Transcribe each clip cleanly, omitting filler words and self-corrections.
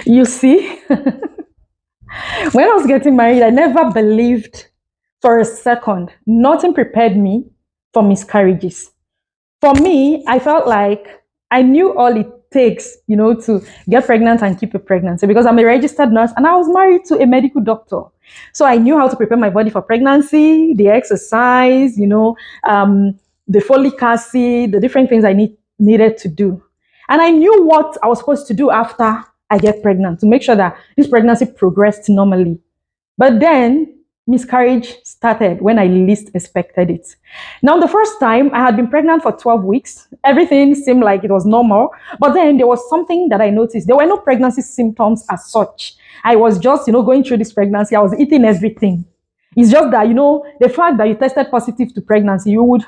You see, when I was getting married, I never believed for a second. Nothing prepared me for miscarriages. For me, I felt like I knew all it takes, to get pregnant and keep a pregnancy because I'm a registered nurse and I was married to a medical doctor. So I knew how to prepare my body for pregnancy, the exercise, the folic acid, the different things needed to do. And I knew what I was supposed to do after I get pregnant to make sure that this pregnancy progressed normally. But then miscarriage started when I least expected it. Now, the first time I had been pregnant for 12 weeks, everything seemed like it was normal. But then there was something that I noticed. There were no pregnancy symptoms as such. I was just, going through this pregnancy. I was eating everything. It's just that, the fact that you tested positive to pregnancy, you would,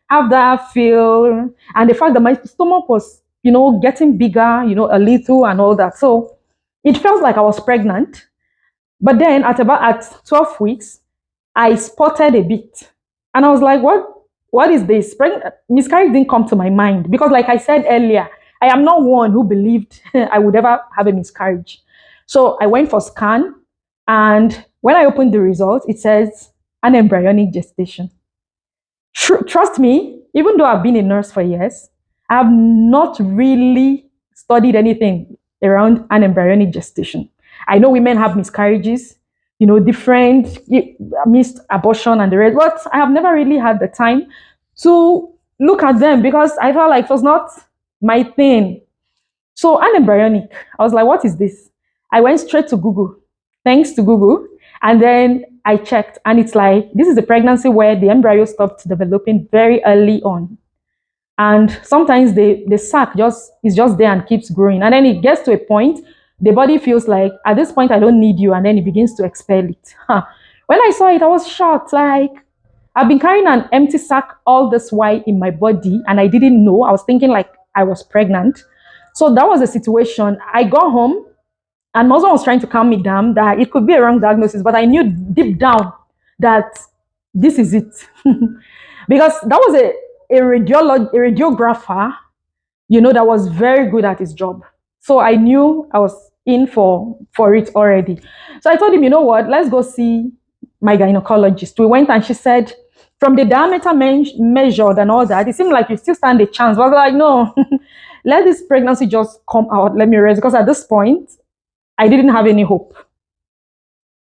have that feel. And the fact that my stomach was, getting bigger, a little and all that. So it felt like I was pregnant. But then at 12 weeks, I spotted a bit. And I was like, what is this? Miscarriage didn't come to my mind. Because like I said earlier, I am not one who believed I would ever have a miscarriage. So I went for scan. And when I opened the result, it says an embryonic gestation. Trust me, even though I've been a nurse for years, I have not really studied anything around an embryonic gestation. I know women have miscarriages, different missed abortion and the rest, but I have never really had the time to look at them because I felt like it was not my thing. So an embryonic, I was like, what is this? I went straight to Google, thanks to Google, and then I checked, and it's like, this is a pregnancy where the embryo stopped developing very early on. And sometimes the sac is just there and keeps growing. And then it gets to a point, the body feels like, at this point, I don't need you. And then it begins to expel it. When I saw it, I was shocked. Like, I've been carrying an empty sac all this while in my body, and I didn't know. I was thinking like I was pregnant. So that was the situation. I got home, and my husband was trying to calm me down that it could be a wrong diagnosis, but I knew deep down that this is it. Because that was a radiographer, that was very good at his job. So I knew I was in for it already. So I told him, you know what, let's go see my gynecologist. We went and she said, from the diameter measured and all that, it seemed like you still stand a chance. But I was like, no, let this pregnancy just come out. Let me rest. Because at this point, I didn't have any hope.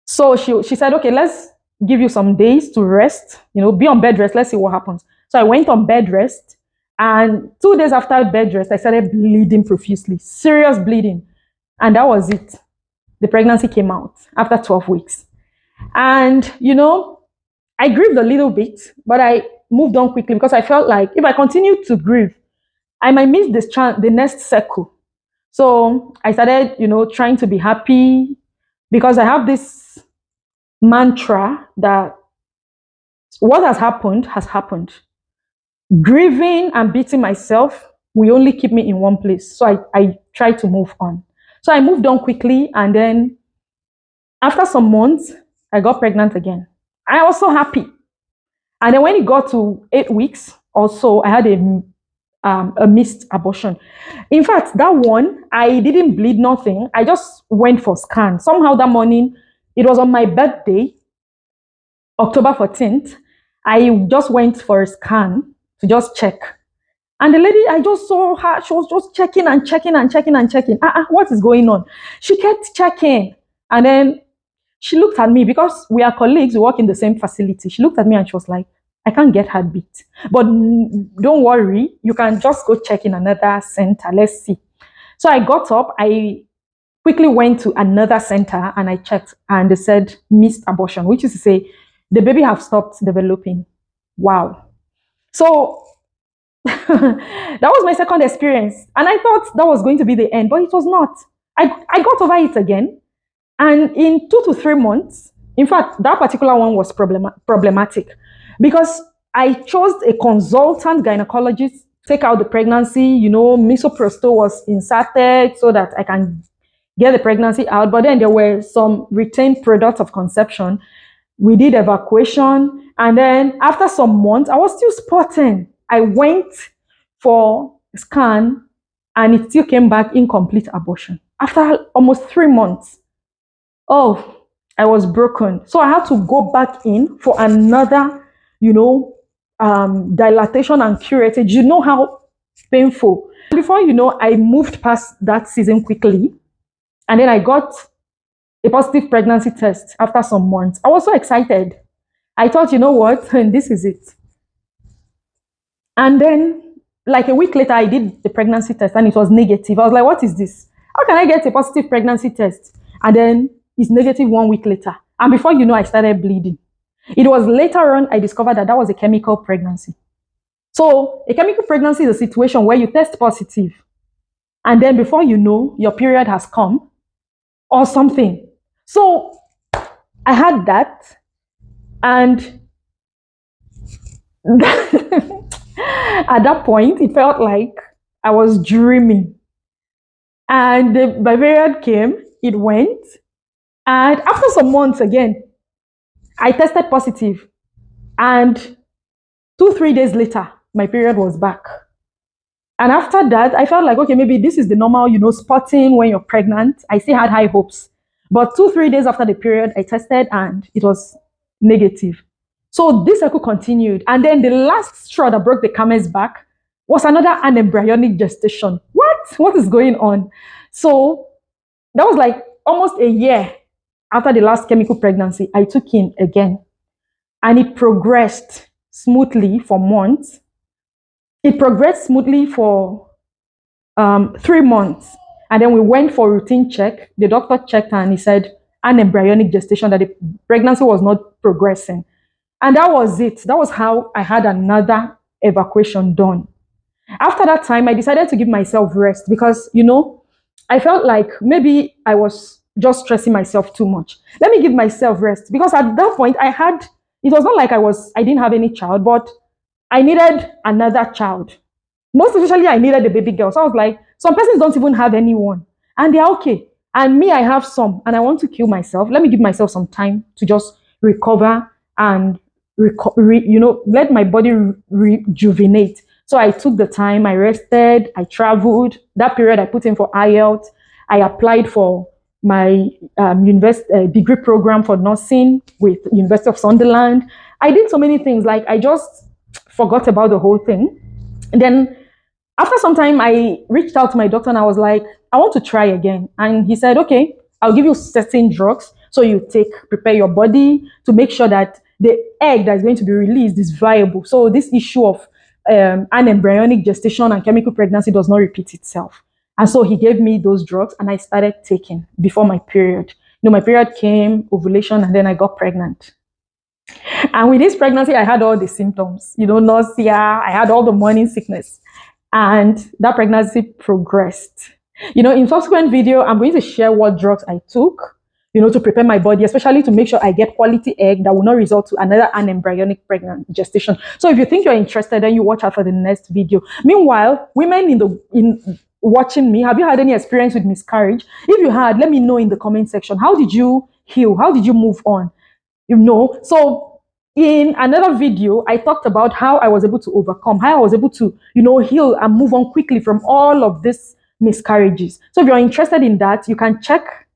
So she said, okay, let's give you some days to rest, be on bed rest. Let's see what happens. So I went on bed rest. And 2 days after bed rest, I started bleeding profusely, serious bleeding. And that was it. The pregnancy came out after 12 weeks. And, I grieved a little bit, but I moved on quickly because I felt like if I continued to grieve, I might miss the next cycle. So I started, trying to be happy because I have this mantra that what has happened has happened. Grieving and beating myself will only keep me in one place. So I tried to move on. So I moved on quickly. And then after some months, I got pregnant again. I was so happy. And then when it got to 8 weeks or so, I had a missed abortion. In fact, that one, I didn't bleed nothing. I just went for scan. Somehow that morning, it was on my birthday, October 14th. I just went for a scan to just check. And the lady, I just saw her, she was just checking and checking and checking and checking. What is going on? She kept checking. And then she looked at me because we are colleagues, we work in the same facility. She looked at me and she was like, I can't get heartbeat. But don't worry, you can just go check in another center. Let's see. So I got up, I quickly went to another center and I checked and they said missed abortion, which is to say the baby have stopped developing. Wow. So that was my second experience. And I thought that was going to be the end, but it was not. I got over it again. And in 2 to 3 months, in fact, that particular one was problematic because I chose a consultant gynecologist, take out the pregnancy, misoprostol was inserted so that I can get the pregnancy out. But then there were some retained products of conception. We did evacuation. And then after some months, I was still spotting. I went for a scan and it still came back incomplete abortion. after almost 3 months, oh, I was broken. So I had to go back in for another, you know, dilatation and curettage. You know how painful. Before you know, I moved past that season quickly. And then I got a positive pregnancy test after some months. I was so excited. I thought, you know what, this is it. And then, like a week later, I did the pregnancy test and it was negative. I was like, what is this? How can I get a positive pregnancy test? And then it's negative 1 week later. And before you know, I started bleeding. It was later on I discovered that that was a chemical pregnancy. So a chemical pregnancy is a situation where you test positive. And then before you know, your period has come or something. So I had that. And at that point, it felt like I was dreaming. And my period came, it went. And after some months again, I tested positive. And 2, 3 days later, my period was back. And after that, I felt like, okay, maybe this is the normal, spotting when you're pregnant. I still had high hopes. But 2, 3 days after the period, I tested and it was negative. So this cycle continued. And then the last straw that broke the camel's back was another anembryonic gestation. What is going on? So that was like almost a year after the last chemical pregnancy. I took in again. And it progressed smoothly for months. It progressed smoothly for 3 months. And then we went for a routine check. The doctor checked and he said, an embryonic gestation, that the pregnancy was not progressing. And that was it. That was how I had another evacuation done. After that time, I decided to give myself rest because, I felt like maybe I was just stressing myself too much. Let me give myself rest because at that point it was not like I didn't have any child, but I needed another child. Most especially, I needed a baby girl. So I was like, some persons don't even have anyone and they're okay. And me, I have some and I want to kill myself. Let me give myself some time to just recover and let my body rejuvenate. So I took the time, I rested, I traveled. That period I put in for IELTS. I applied for my degree program for nursing with University of Sunderland. I did so many things, like I just forgot about the whole thing. And then after some time, I reached out to my doctor and I was like, I want to try again. And he said, okay, I'll give you certain drugs. So you prepare your body to make sure that the egg that is going to be released is viable. So this issue of anembryonic gestation and chemical pregnancy does not repeat itself. And so he gave me those drugs and I started taking before my period. My period came, ovulation, and then I got pregnant. And with this pregnancy, I had all the symptoms, nausea, I had all the morning sickness. And that pregnancy progressed. In subsequent video, I'm going to share what drugs I took, to prepare my body, especially to make sure I get quality egg that will not result to another anembryonic pregnant gestation. So if you think you're interested, then you watch out for the next video. Meanwhile, women in watching me, have you had any experience with miscarriage? If you had, let me know in the comment section. How did you heal? How did you move on? So in another video, I talked about how I was able to overcome, how I was able to, heal and move on quickly from all of these miscarriages. So if you're interested in that, you can check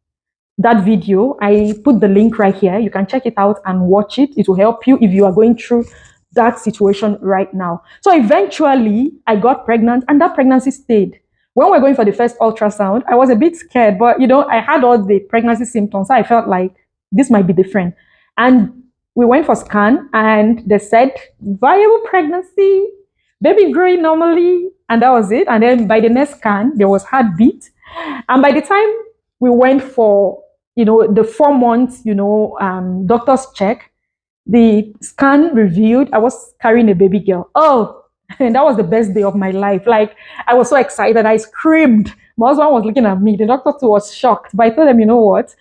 that video. I put the link right here. You can check it out and watch it. It will help you if you are going through that situation right now. So eventually, I got pregnant and that pregnancy stayed. When we were going for the first ultrasound, I was a bit scared, but I had all the pregnancy symptoms. So I felt like this might be different. And we went for scan and they said, viable pregnancy, baby growing normally, and that was it. And then by the next scan, there was heartbeat. And by the time we went for, the 4 months, doctor's check, the scan revealed I was carrying a baby girl. Oh, and that was the best day of my life. Like, I was so excited. I screamed. My husband was looking at me. The doctor too was shocked. But I told them, you know what?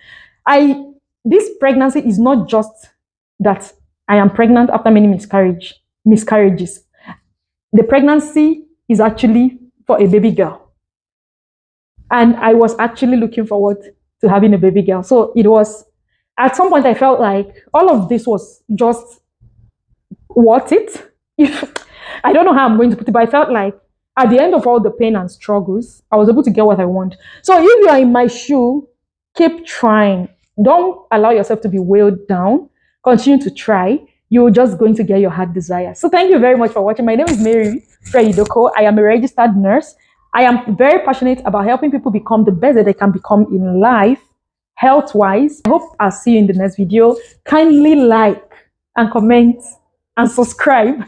This pregnancy is not just that I am pregnant after many miscarriages. The pregnancy is actually for a baby girl. And I was actually looking forward to having a baby girl. So it was, at some point I felt like all of this was just worth it. I don't know how I'm going to put it, but I felt like at the end of all the pain and struggles, I was able to get what I want. So if you are in my shoe, keep trying. Don't allow yourself to be weighed down. Continue to try. You're just going to get your heart desire. So thank you very much for watching. My name is Mary Freidoko. I am a registered nurse. I am very passionate about helping people become the best that they can become in life, health-wise. I hope I'll see you in the next video. Kindly like and comment and subscribe.